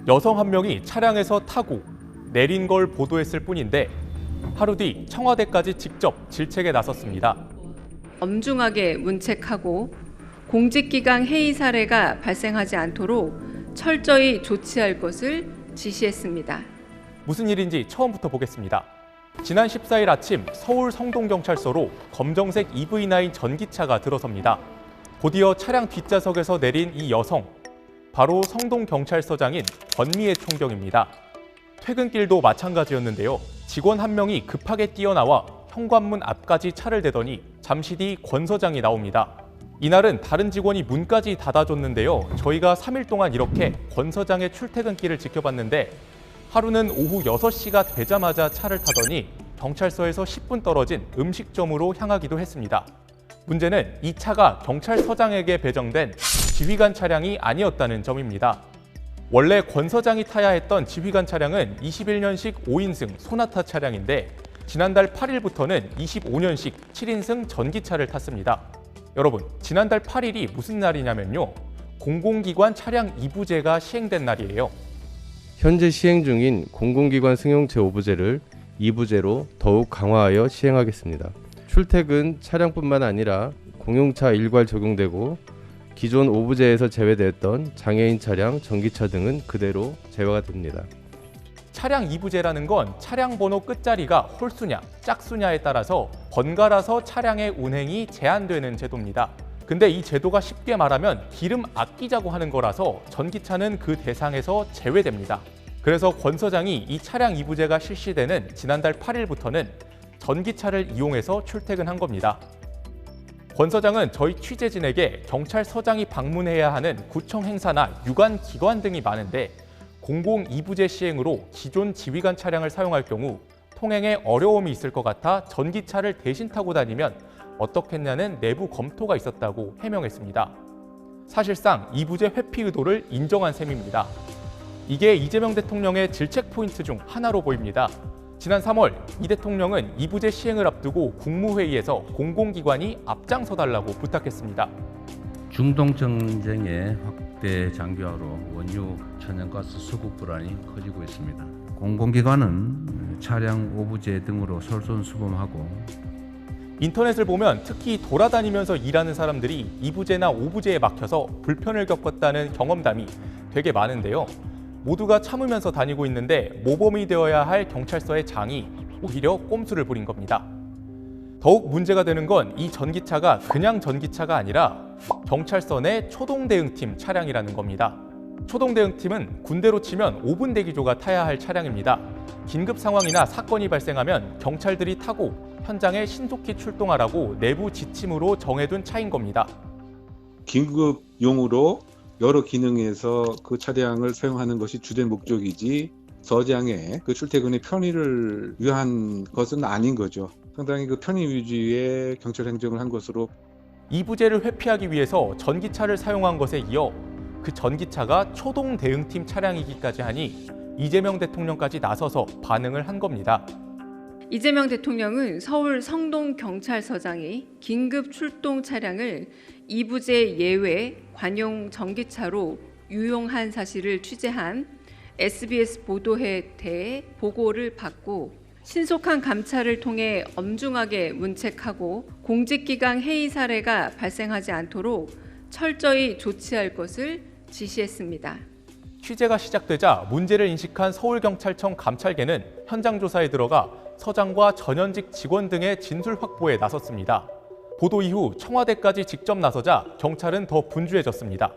여성 한 명이 차량에서 타고 내린 걸 보도했을 뿐인데 하루 뒤 청와대까지 직접 질책에 나섰습니다. 엄중하게 문책하고 공직기강 해이 사례가 발생하지 않도록 철저히 조치할 것을 지시했습니다. 무슨 일인지 처음부터 보겠습니다. 지난 14일 아침 서울 성동경찰서로 검정색 EV9 전기차가 들어섭니다. 곧이어 차량 뒷좌석에서 내린 이 여성, 바로 성동경찰서장인 권미애 총경입니다. 퇴근길도 마찬가지였는데요. 직원 한 명이 급하게 뛰어나와 현관문 앞까지 차를 대더니 잠시 뒤 권 서장이 나옵니다. 이날은 다른 직원이 문까지 닫아줬는데요. 저희가 3일 동안 이렇게 권 서장의 출퇴근길을 지켜봤는데 하루는 오후 6시가 되자마자 차를 타더니 경찰서에서 10분 떨어진 음식점으로 향하기도 했습니다. 문제는 이 차가 경찰서장에게 배정된 지휘관 차량이 아니었다는 점입니다. 원래 권 서장이 타야 했던 지휘관 차량은 21년식 5인승 소나타 차량인데 지난달 8일부터는 25년식 7인승 전기차를 탔습니다. 여러분, 지난달 8일이 무슨 날이냐면요. 공공기관 차량 2부제가 시행된 날이에요. 현재 시행 중인 공공기관 승용 제5부제를 2부제로 더욱 강화하여 시행하겠습니다. 출퇴근 차량뿐만 아니라 공용차 일괄 적용되고 기존 5부제에서 제외됐던 장애인 차량, 전기차 등은 그대로 제외가 됩니다. 차량 2부제라는 건 차량 번호 끝자리가 홀수냐, 짝수냐에 따라서 번갈아서 차량의 운행이 제한되는 제도입니다. 근데 이 제도가 쉽게 말하면 기름 아끼자고 하는 거라서 전기차는 그 대상에서 제외됩니다. 그래서 권 서장이 이 차량 2부제가 실시되는 지난달 8일부터는 전기차를 이용해서 출퇴근한 겁니다. 권 서장은 저희 취재진에게 경찰서장이 방문해야 하는 구청 행사나 유관 기관 등이 많은데 공공 2부제 시행으로 기존 지휘관 차량을 사용할 경우 통행에 어려움이 있을 것 같아 전기차를 대신 타고 다니면 어떻겠냐는 내부 검토가 있었다고 해명했습니다. 사실상 2부제 회피 의도를 인정한 셈입니다. 이게 이재명 대통령의 질책 포인트 중 하나로 보입니다. 지난 3월 이 대통령은 2부제 시행을 앞두고 국무회의에서 공공기관이 앞장서달라고 부탁했습니다. 중동 전쟁의 확대 장기화로 원유, 천연가스 수급 불안이 커지고 있습니다. 공공기관은 차량 5부제 등으로 솔선수범하고 인터넷을 보면 특히 돌아다니면서 일하는 사람들이 2부제나 5부제에 막혀서 불편을 겪었다는 경험담이 되게 많은데요. 모두가 참으면서 다니고 있는데 모범이 되어야 할 경찰서의 장이 오히려 꼼수를 부린 겁니다. 더욱 문제가 되는 건 이 전기차가 그냥 전기차가 아니라 경찰서 내 초동대응팀 차량이라는 겁니다. 초동대응팀은 군대로 치면 5분 대기조가 타야 할 차량입니다. 긴급 상황이나 사건이 발생하면 경찰들이 타고 현장에 출동하라고 내부 지침으로 정해둔 차인 겁니다. 긴급용으로 여러 기능에서 그 차량을 사용하는 것이 주된 목적이지 서장의 그 출퇴근의 편의를 위한 것은 아닌 거죠. 상당히 그 편의 위주의 경찰 행정을 한 것으로 2부제를 회피하기 위해서 전기차를 사용한 것에 이어 그 전기차가 초동 대응팀 차량이기까지 하니 이재명 대통령까지 나서서 반응을 한 겁니다. 이재명 대통령은 서울 성동경찰서장이 긴급 출동 차량을 2부제 예외 관용 전기차로 유용한 사실을 취재한 SBS 보도에 대해 보고를 받고 신속한 감찰을 통해 엄중하게 문책하고 공직기강 해이 사례가 발생하지 않도록 철저히 조치할 것을 지시했습니다. 취재가 시작되자 문제를 인식한 서울경찰청 감찰계는 현장 조사에 들어가 서장과 전현직 직원 등의 진술 확보에 나섰습니다. 보도 이후 청와대까지 직접 나서자 경찰은 더 분주해졌습니다.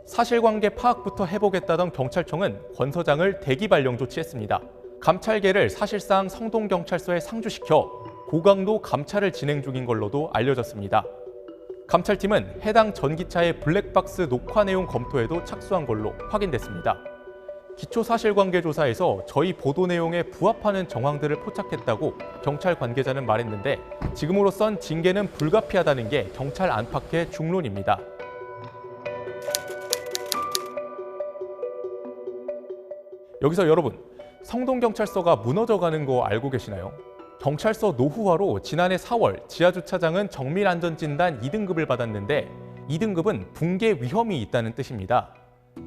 사실관계 파악부터 해보겠다던 경찰청은 권 서장을 대기 발령 조치했습니다. 감찰계를 사실상 성동경찰서에 상주시켜 고강도 감찰을 진행 중인 걸로도 알려졌습니다. 감찰팀은 해당 전기차의 블랙박스 녹화 내용 검토에도 착수한 걸로 확인됐습니다. 기초사실관계 조사에서 저희 보도 내용에 부합하는 정황들을 포착했다고 경찰 관계자는 말했는데 지금으로선 징계는 불가피하다는 게 경찰 안팎의 중론입니다. 여기서 여러분, 성동경찰서가 무너져가는 거 알고 계시나요? 경찰서 노후화로 지난해 4월 지하주차장은 정밀안전진단 2등급을 받았는데 2등급은 붕괴 위험이 있다는 뜻입니다.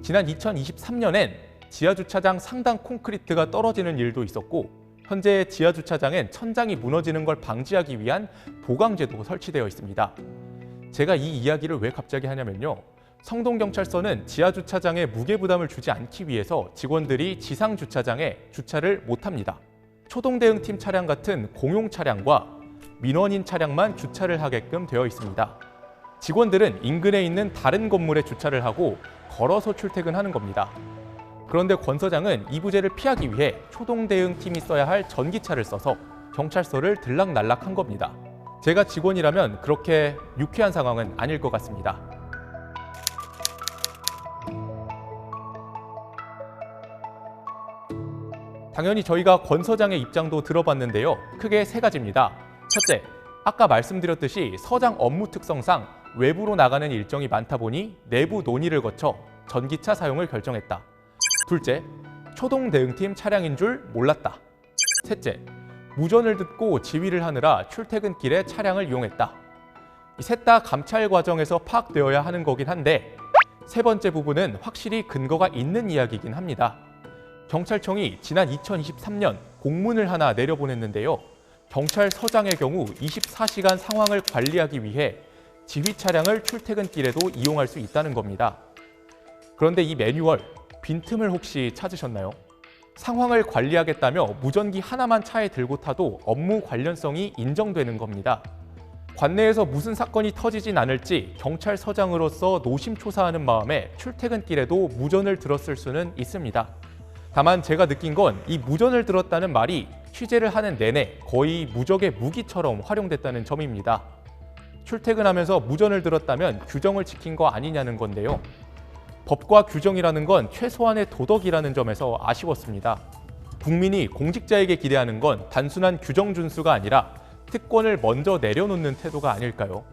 지난 2023년엔 지하주차장 상단 콘크리트가 떨어지는 일도 있었고 현재 지하주차장엔 천장이 무너지는 걸 방지하기 위한 보강재도 설치되어 있습니다. 제가 이 이야기를 왜 갑자기 하냐면요. 성동경찰서는 지하주차장에 무게부담을 주지 않기 위해서 직원들이 지상주차장에 주차를 못합니다. 초동대응팀 차량 같은 공용 차량과 민원인 차량만 주차를 하게끔 되어 있습니다. 직원들은 인근에 있는 다른 건물에 주차를 하고 걸어서 출퇴근하는 겁니다. 그런데 권 서장은 이 부재를 피하기 위해 초동대응팀이 써야 할 전기차를 써서 경찰서를 들락날락한 겁니다. 제가 직원이라면 그렇게 유쾌한 상황은 아닐 것 같습니다. 당연히 저희가 권 서장의 입장도 들어봤는데요. 크게 세 가지입니다. 첫째, 아까 말씀드렸듯이 서장 업무 특성상 외부로 나가는 일정이 많다 보니 내부 논의를 거쳐 전기차 사용을 결정했다. 둘째, 초동 대응팀 차량인 줄 몰랐다. 셋째, 무전을 듣고 지휘를 하느라 출퇴근길에 차량을 이용했다. 셋 다 감찰 과정에서 파악되어야 하는 거긴 한데 세 번째 부분은 확실히 근거가 있는 이야기이긴 합니다. 경찰청이 지난 2023년 공문을 하나 내려보냈는데요. 경찰서장의 경우 24시간 상황을 관리하기 위해 지휘 차량을 출퇴근길에도 이용할 수 있다는 겁니다. 그런데 이 매뉴얼, 빈틈을 혹시 찾으셨나요? 상황을 관리하겠다며 무전기 하나만 차에 들고 타도 업무 관련성이 인정되는 겁니다. 관내에서 무슨 사건이 터지진 않을지 경찰서장으로서 노심초사하는 마음에 출퇴근길에도 무전을 들었을 수는 있습니다. 다만 제가 느낀 건 이 무전을 들었다는 말이 취재를 하는 내내 거의 무적의 무기처럼 활용됐다는 점입니다. 출퇴근하면서 무전을 들었다면 규정을 지킨 거 아니냐는 건데요. 법과 규정이라는 건 최소한의 도덕이라는 점에서 아쉬웠습니다. 국민이 공직자에게 기대하는 건 단순한 규정 준수가 아니라 특권을 먼저 내려놓는 태도가 아닐까요?